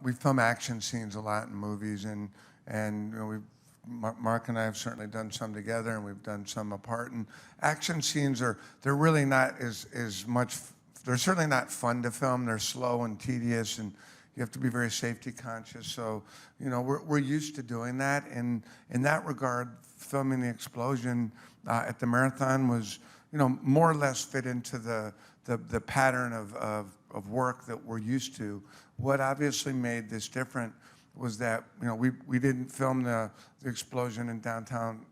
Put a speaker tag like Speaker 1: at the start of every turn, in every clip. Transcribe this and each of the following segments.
Speaker 1: we film action scenes a lot in movies, and you know, Mark and I have certainly done some together, and we've done some apart. And action scenes they're really not as much. They're certainly not fun to film. They're slow and tedious, and you have to be very safety conscious. So, you know, we're used to doing that. And in that regard, filming the explosion at the marathon was, you know, more or less fit into the pattern of work that we're used to. What obviously made this different was that, you know, we didn't film the explosion in downtown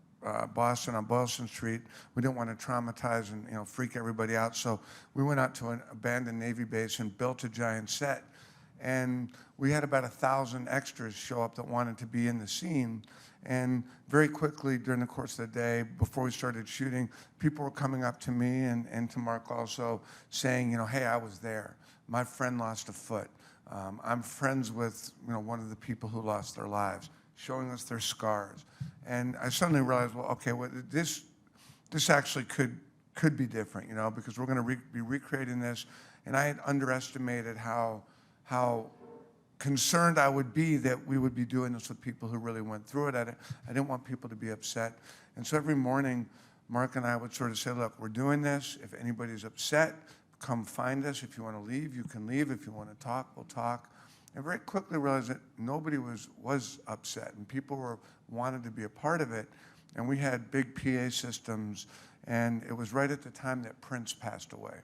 Speaker 1: Boston on Boylston Street. We didn't want to traumatize and, you know, freak everybody out. So we went out to an abandoned Navy base and built a giant set. And we had about 1,000 extras show up that wanted to be in the scene. And very quickly during the course of the day, before we started shooting, people were coming up to me and to Mark also saying, you know, hey, I was there. My friend lost a foot. I'm friends with, you know, one of the people who lost their lives, showing us their scars. And I suddenly realized, well, okay, well, this actually could be different, you know, because we're going to be recreating this. And I had underestimated how concerned I would be that we would be doing this with people who really went through it. I didn't want people to be upset. And so every morning, Mark and I would sort of say, look, we're doing this. If anybody's upset, come find us. If you want to leave, you can leave. If you want to talk, we'll talk. And very quickly realized that nobody was upset, and people wanted to be a part of it. And we had big PA systems, and it was right at the time that Prince passed away.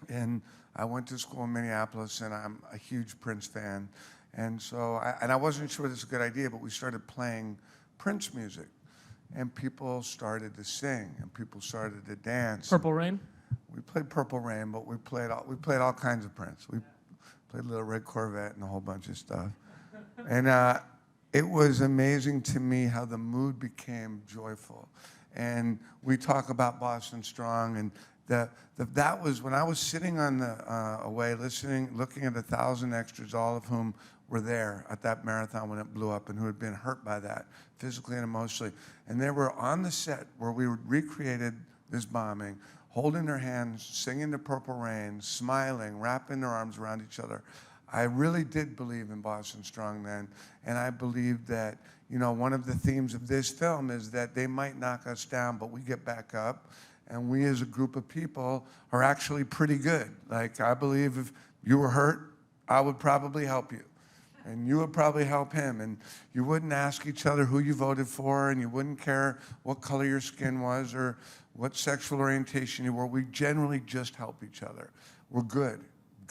Speaker 1: And I went to school in Minneapolis, and I'm a huge Prince fan. And so, I wasn't sure this was a good idea, but we started playing Prince music, and people started to sing, and people started to dance.
Speaker 2: Purple Rain?
Speaker 1: We played Purple Rain, but we played all kinds of Prince. We played Little Red Corvette and a whole bunch of stuff. And it was amazing to me how the mood became joyful. And we talk about Boston Strong, and that was when I was sitting on the away, listening, looking at 1,000 extras, all of whom were there at that marathon when it blew up and who had been hurt by that, physically and emotionally. And they were on the set where we recreated this bombing, holding their hands, singing the Purple Rain, smiling, wrapping their arms around each other. I really did believe in Boston Strong then, and I believed that, you know, one of the themes of this film is that they might knock us down, but we get back up, and we as a group of people are actually pretty good. Like, I believe if you were hurt, I would probably help you, and you would probably help him, and you wouldn't ask each other who you voted for, and you wouldn't care what color your skin was or what sexual orientation you were. We generally just help each other. We're good.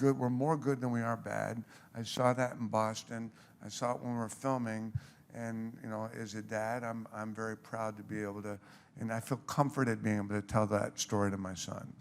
Speaker 1: We're more good than we are bad. I saw that in Boston. I saw it when we were filming. And, you know, as a dad, I'm very proud to be able to, and I feel comforted being able to tell that story to my son.